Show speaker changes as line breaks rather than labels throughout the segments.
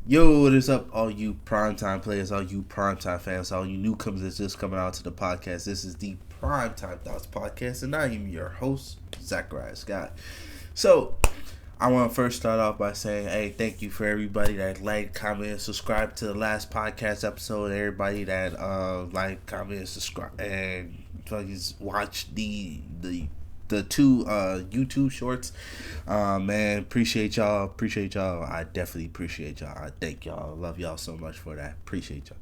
Yo, what is up, all you primetime players, all you primetime fans, all you newcomers that's just coming out to the podcast. This is the Primetime Thoughts Podcast, and I am your host, Zechariah Scott. So, I want to first start off by saying, hey, thank you for everybody that liked, commented, subscribed to the last podcast episode, everybody that liked, commented, subscribe, and watched the two YouTube shorts. Man, appreciate y'all. I definitely appreciate y'all. I thank y'all. I love y'all so much for that. Appreciate y'all.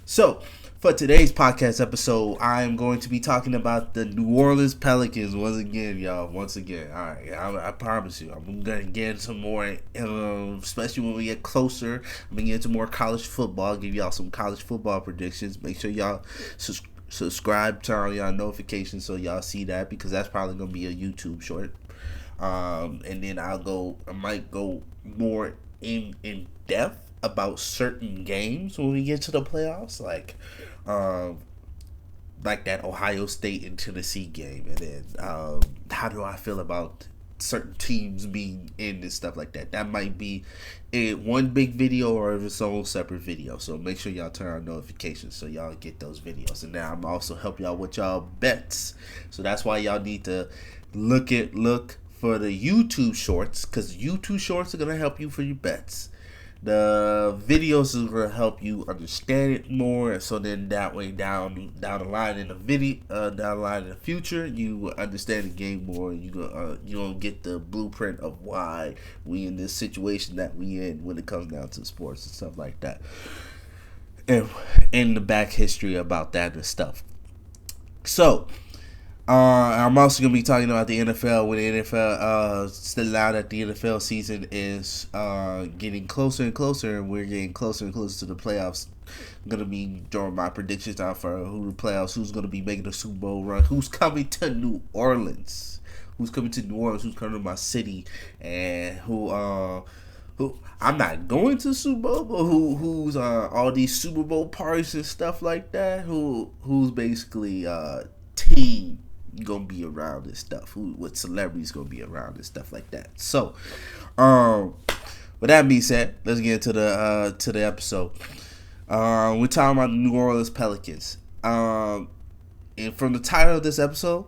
So, for today's podcast episode, I am going to be talking about the New Orleans Pelicans once again, y'all. Once again. All right, I promise you, I'm going to get into more, especially when we get closer. I'm going to get into more college football, give y'all some college football predictions. Make sure y'all subscribe, turn on y'all notifications so y'all see that, because that's probably gonna be a YouTube short. And then I might go more in depth about certain games when we get to the playoffs, like that Ohio State and Tennessee game, and then how do I feel about certain teams being in and stuff like that. That might be one big video or its own separate video. So make sure y'all turn on notifications so y'all get those videos. And now I'm also help y'all with y'all bets. So that's why y'all need to look for the YouTube shorts, because YouTube shorts are gonna help you for your bets. The videos is gonna help you understand it more, so then that way down the line in the video, down the line in the future, you understand the game more. You gonna get the blueprint of why we in this situation that we in when it comes down to sports and stuff like that, and in the back history about that and stuff. So. I'm also going to be talking about the NFL, when the NFL, still now that the NFL season is getting closer and closer, and we're getting closer and closer to the playoffs. I'm going to be drawing my predictions down for who the playoffs, who's going to be making the Super Bowl run, who's coming to New Orleans, who's coming to my city, and who I'm not going to the Super Bowl, but who's all these Super Bowl parties and stuff like that, who's basically team gonna be around this stuff, what celebrities gonna be around and stuff like that. So with that being said, let's get into the episode. We're talking about the New Orleans Pelicans, and from the title of this episode,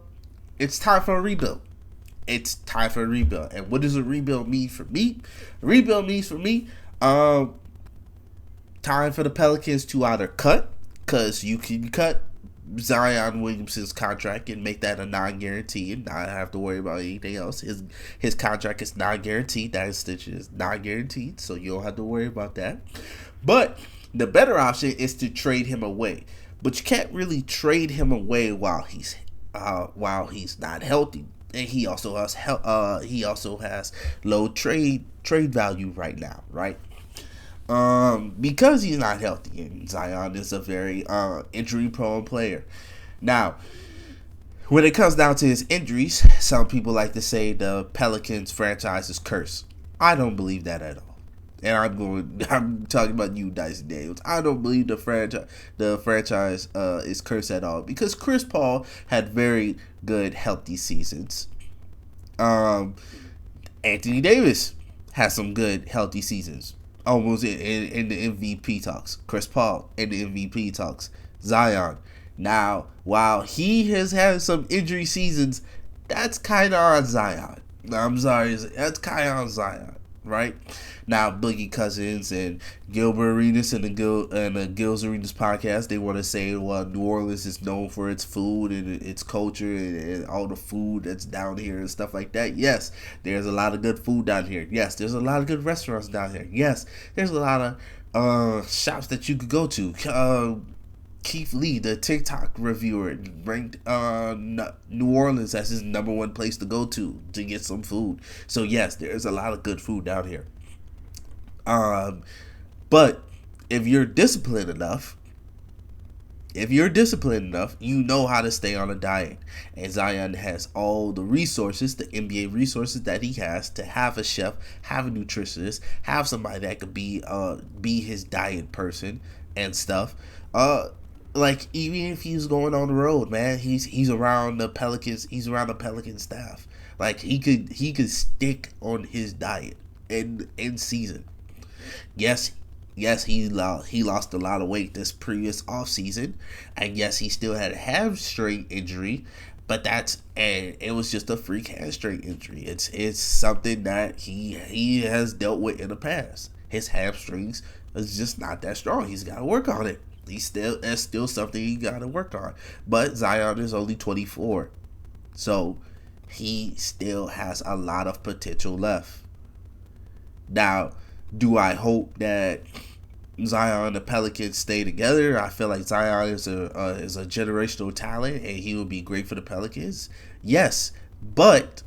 it's time for a rebuild. It's time for a rebuild. And what does a rebuild mean for me? A rebuild means for me time for the Pelicans to either cut, because you can cut Zion Williamson's contract and make that a non-guarantee and not have to worry about anything else. His contract is non-guaranteed. That extension is non-guaranteed, so you don't have to worry about that. But the better option is to trade him away. But you can't really trade him away while he's not healthy, and he also has low trade value right now, right? Because he's not healthy, and Zion is a very injury-prone player. Now, when it comes down to his injuries, some people like to say the Pelicans franchise is cursed. I don't believe that at all. And I'm talking about you, Dyson Daniels. I don't believe the franchise is cursed at all, because Chris Paul had very good healthy seasons. Anthony Davis has some good healthy seasons. Almost in the MVP talks. Chris Paul in the MVP talks. Zion. Now, while he has had some injury seasons, that's kind of on Zion. I'm sorry, that's kind of on Zion, right? Now, Boogie Cousins and Gilbert Arenas and the Gil's Arenas podcast, they want to say, well, New Orleans is known for its food and its culture and all the food that's down here and stuff like that. Yes, there's a lot of good food down here. Yes, there's a lot of good restaurants down here. Yes, there's a lot of shops that you could go to. Keith Lee, the TikTok reviewer, ranked New Orleans as his number one place to go to get some food. So yes, there's a lot of good food down here. But if you're disciplined enough, you know how to stay on a diet. And Zion has all the resources, the NBA resources that he has to have a chef, have a nutritionist, have somebody that could be his diet person and stuff. Like, even if he's going on the road, man, he's around the Pelicans. He's around the Pelican staff. Like, he could stick on his diet in season. Yes, Yes, he lost a lot of weight this previous offseason, and yes, he still had a hamstring injury, but and it was just a freak hamstring injury. It's something that he has dealt with in the past. His hamstrings is just not that strong. He's got to work on it. That's still something he got to work on. But Zion is only 24, so he still has a lot of potential left. Now, do I hope that Zion and the Pelicans stay together? I feel like Zion is a generational talent, and he will be great for the Pelicans. Yes, but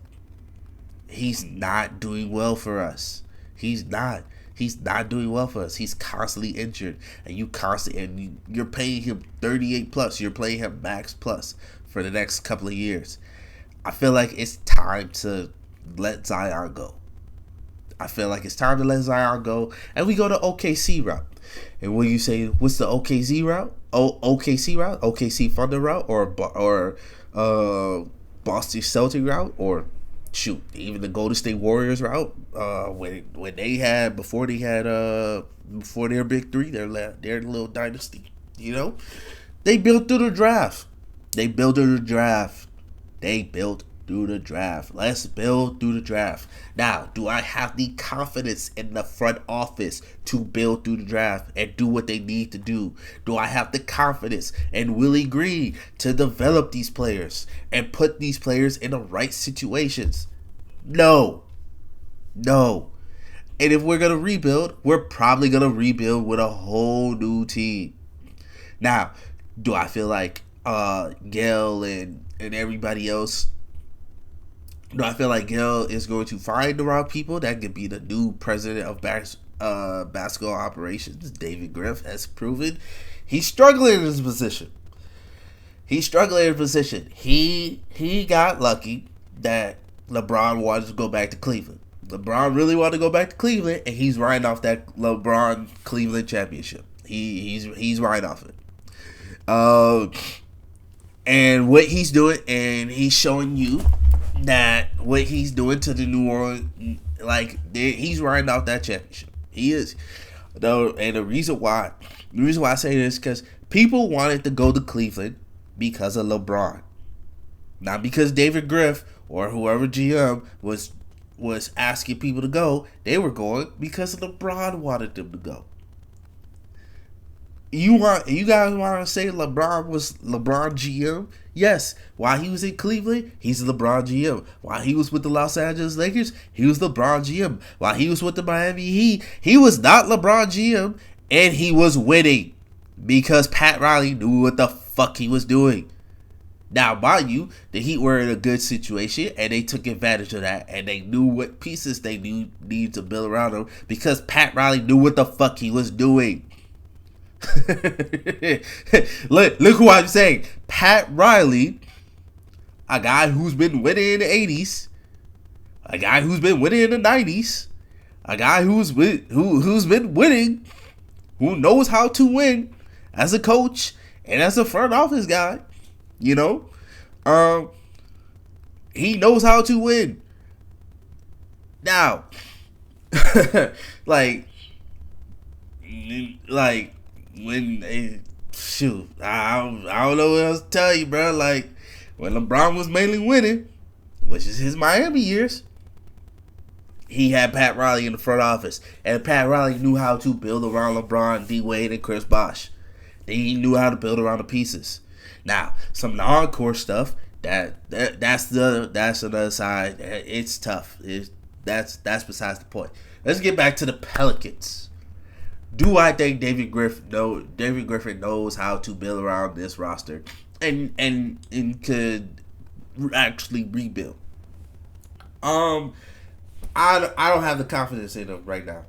he's not doing well for us. He's not. He's not doing well for us. He's constantly injured, and you're paying him 38 plus. You're paying him max plus for the next couple of years. I feel like it's time to let Zion go. I feel like it's time to let Zion go, and we go to OKC route. And when you say, what's the OKC route? OKC route? OKC Thunder route? Or Boston Celtic route? Or shoot, even the Golden State Warriors route? When they had before their big three, their little dynasty. You know, they built through the draft. They built through the draft. Let's build through the draft. Now, do I have the confidence in the front office to build through the draft and do what they need to do? Do I have the confidence in Willie Green to develop these players and put these players in the right situations? No. And if we're going to rebuild, we're probably going to rebuild with a whole new team. Now, do I feel like Gail and everybody else, do I feel like Gail is going to find the right people? That could be the new president of basketball operations. David Griff has proven he's struggling in his position. He got lucky that LeBron wanted to go back to Cleveland. LeBron really wanted to go back to Cleveland, and he's riding off that LeBron Cleveland championship. He's riding off it. And what he's doing, and he's showing you that what he's doing to the New Orleans, like, he's riding out that championship. He is. Though, and the reason why I say this is because people wanted to go to Cleveland because of LeBron, not because David Griff or whoever GM was asking people to go. They were going because LeBron wanted them to go. You guys want to say LeBron was LeBron GM? Yes. While he was in Cleveland, he's LeBron GM. While he was with the Los Angeles Lakers, he was LeBron GM. While he was with the Miami Heat, he was not LeBron GM, and he was winning because Pat Riley knew what the fuck he was doing. Now, mind you, the Heat were in a good situation, and they took advantage of that, and they knew what pieces they needed to build around them because Pat Riley knew what the fuck he was doing. Look who I'm saying. Pat Riley, a guy who's been winning in the 80s, a guy who's been winning in the 90s, a guy who's been winning, who knows how to win as a coach and as a front office guy. You know, he knows how to win. Now, like when I don't know what else to tell you, bro. Like when LeBron was mainly winning, which is his Miami years, he had Pat Riley in the front office, and Pat Riley knew how to build around LeBron, D Wade, and Chris Bosh. He knew how to build around the pieces. Now, some non-core stuff that's another side. It's tough. That's besides the point. Let's get back to the Pelicans. Do I think David Griffin knows how to build around this roster and could actually rebuild? I don't have the confidence in him right now.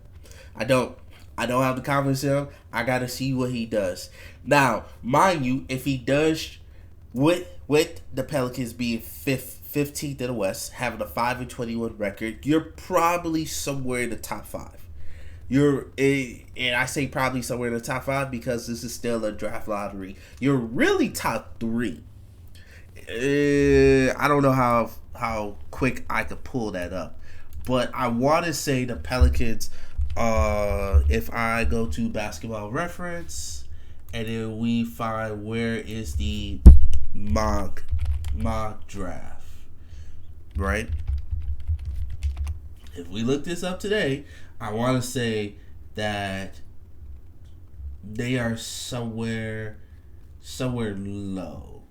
I don't have the confidence in him. I gotta see what he does. Now, mind you, if he does with the Pelicans being 15th in the West, having a 5-21 record, you're probably somewhere in the top 5. And I say probably somewhere in the top 5 because this is still a draft lottery. You're really top 3. I don't know how quick I could pull that up, but I want to say the Pelicans If I go to Basketball Reference, and then we find where is the mock draft, right? If we look this up today, I want to say that they are somewhere low.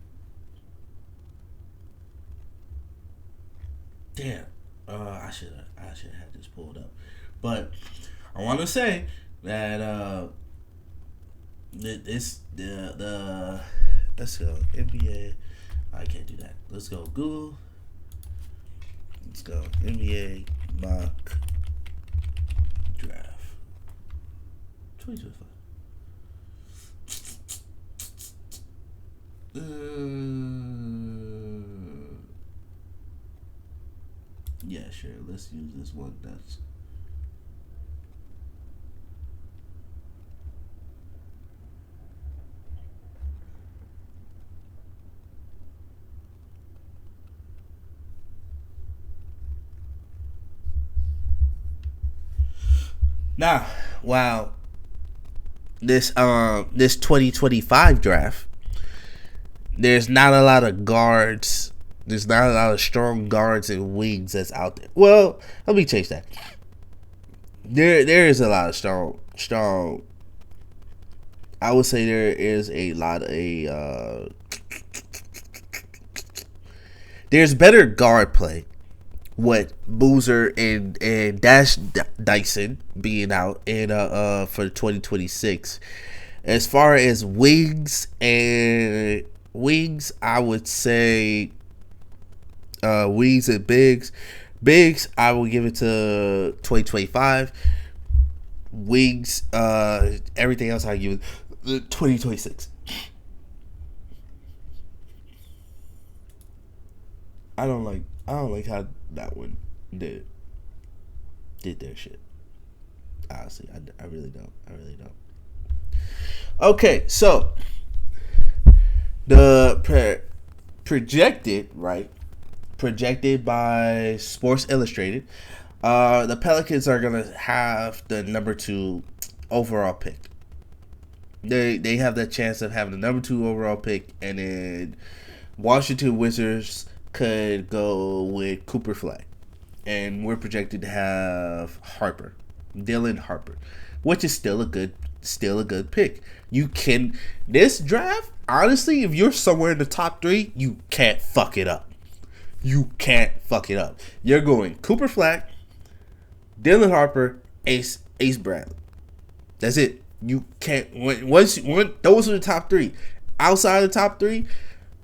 Damn. I should have had this pulled up, but I want to say that let's go NBA. I can't do that. Let's go Google. Let's go NBA mock draft 2025. Yeah, sure. Let's use this one. That's now. Wow. This 2025 draft, there's not a lot of guards. There's not a lot of strong guards and wings that's out there. Well, let me change that. There is a lot of strong. I would say there is a lot of there's better guard play with Boozer and Dash Dyson being out in for 2026. As far as wings, I would say wings and bigs. Bigs, I will give it to 2025. Wings, everything else I give it 2026. I don't like how that one did their shit. Honestly, I really don't. Okay, so the projected by Sports Illustrated, the Pelicans are gonna have the number 2 overall pick. They have that chance of having the number 2 overall pick, and then Washington Wizards could go with Cooper Flag, and we're projected to have Dylan Harper, which is still a good pick. You can this draft, honestly, if you're somewhere in the top 3, you can't fuck it up. You're going Cooper Flag, Dylan Harper, Ace Bradley. That's it. You can't once those are the top 3. Outside of the top 3,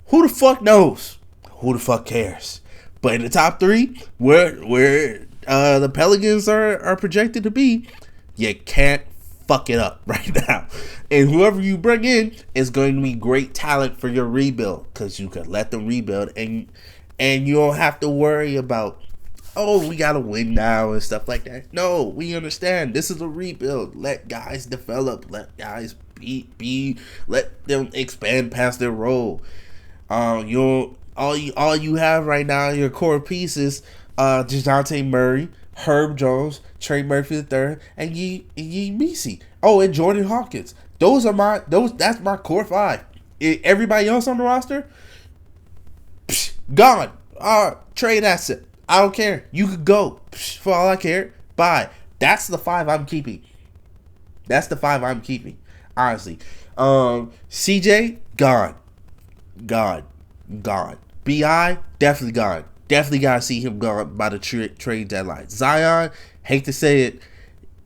who the fuck knows? Who the fuck cares? But in the top 3, where the Pelicans are projected to be, you can't fuck it up right now. And whoever you bring in is going to be great talent for your rebuild, because you can let them rebuild, and you don't have to worry about, oh, we gotta win now and stuff like that. No, we understand this is a rebuild. Let guys develop. Let guys be. Let them expand past their role. All you have right now, your core pieces, DeJounte Murray, Herb Jones, Trey Murphy III, and Yi Misi. Oh, and Jordan Hawkins. That's my core 5. Everybody else on the roster, gone. Trade asset. I don't care. You could go. For all I care. Bye. That's the 5 I'm keeping. Honestly. CJ, gone. BI, definitely gone. Definitely gotta see him gone by the trade deadline. Zion, hate to say it,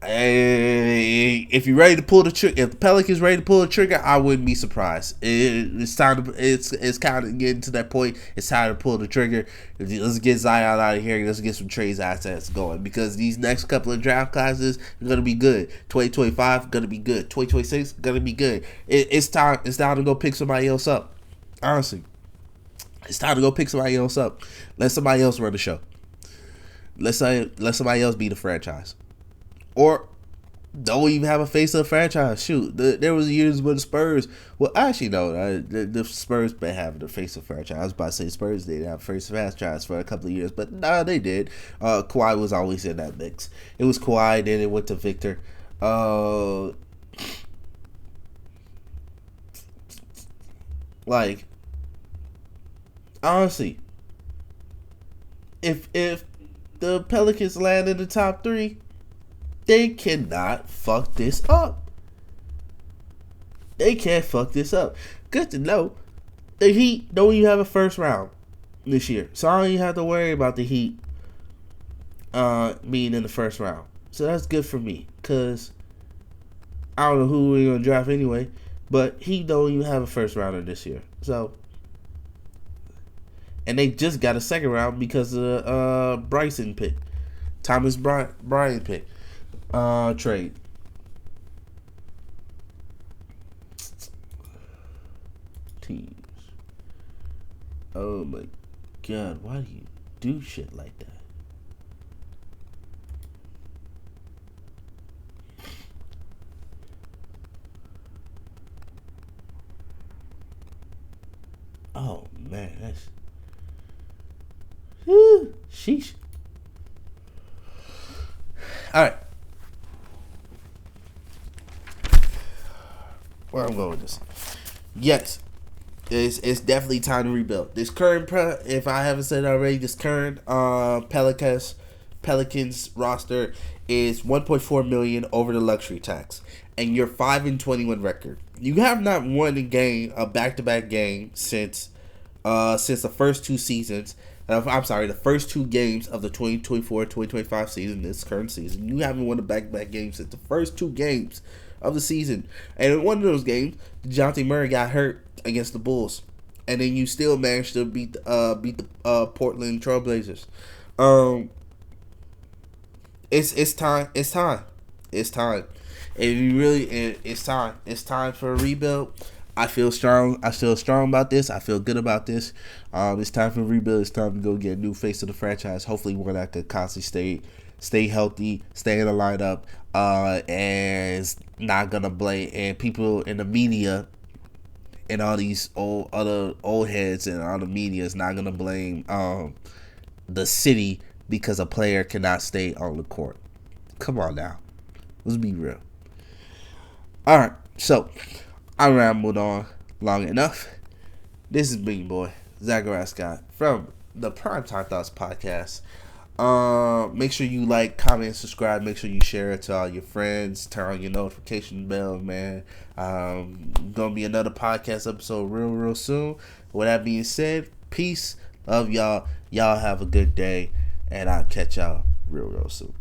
if you're ready to pull the trigger, if the Pelicans ready to pull the trigger, I wouldn't be surprised. It's time to. It's kind of getting to that point. It's time to pull the trigger. Let's get Zion out of here. Let's get some trades assets going, because these next couple of draft classes are gonna be good. 2025 gonna be good. 2026 gonna be good. It's time. It's time to go pick somebody else up. Honestly, it's time to go pick somebody else up. Let somebody else run the show. Let somebody else be the franchise. Or don't even have a face of the franchise. Shoot, there was years when the Spurs. Well, actually, no, the Spurs been having the face of the franchise. I was about to say Spurs didn't have face of the franchise for a couple of years, but nah, they did. Kawhi was always in that mix. It was Kawhi, then it went to Victor. Like, honestly, if the Pelicans land in the top 3, they cannot fuck this up. They can't fuck this up. Good to know. The Heat don't even have a first round this year, so I don't even have to worry about the Heat being in the first round. So that's good for me, because I don't know who we're going to draft anyway, but Heat don't even have a first rounder this year. So, and they just got a second round because of the Bryson pick. Thomas Bryant pick. Trade. Teams. Oh my God, why do you do shit like that? Oh man, that's sheesh. Alright. Where I'm going with this? Yes, it's definitely time to rebuild. This current, if I haven't said it already, this current Pelicans roster is 1.4 million over the luxury tax, and you're 5-21 record. You have not won a back-to-back game since the first two seasons. The first two games of the 2024-2025 season, this current season. You haven't won a back-to-back game since the first two games of the season. And in one of those games, DeJounte Murray got hurt against the Bulls. And then you still managed to beat the Portland Trailblazers. It's time. It's time. It's time. It's time for a rebuild. I feel strong. About this. I feel good about this. It's time for a rebuild. It's time to go get a new face of the franchise. Hopefully one that could constantly stay healthy, stay in the lineup, and is not gonna blame, and people in the media and all these old heads and all the media is not gonna blame the city because a player cannot stay on the court. Come on now, let's be real. All right, so I rambled on long enough. This is Big Boy Zechariah Scott from the Primetime Thoughts podcast. Make sure you like, comment, and subscribe. Make sure you share it to all your friends. Turn on your notification bell, man. Gonna be another podcast episode real soon. With that being said, peace. Love y'all. Y'all have a good day, and I'll catch y'all real soon.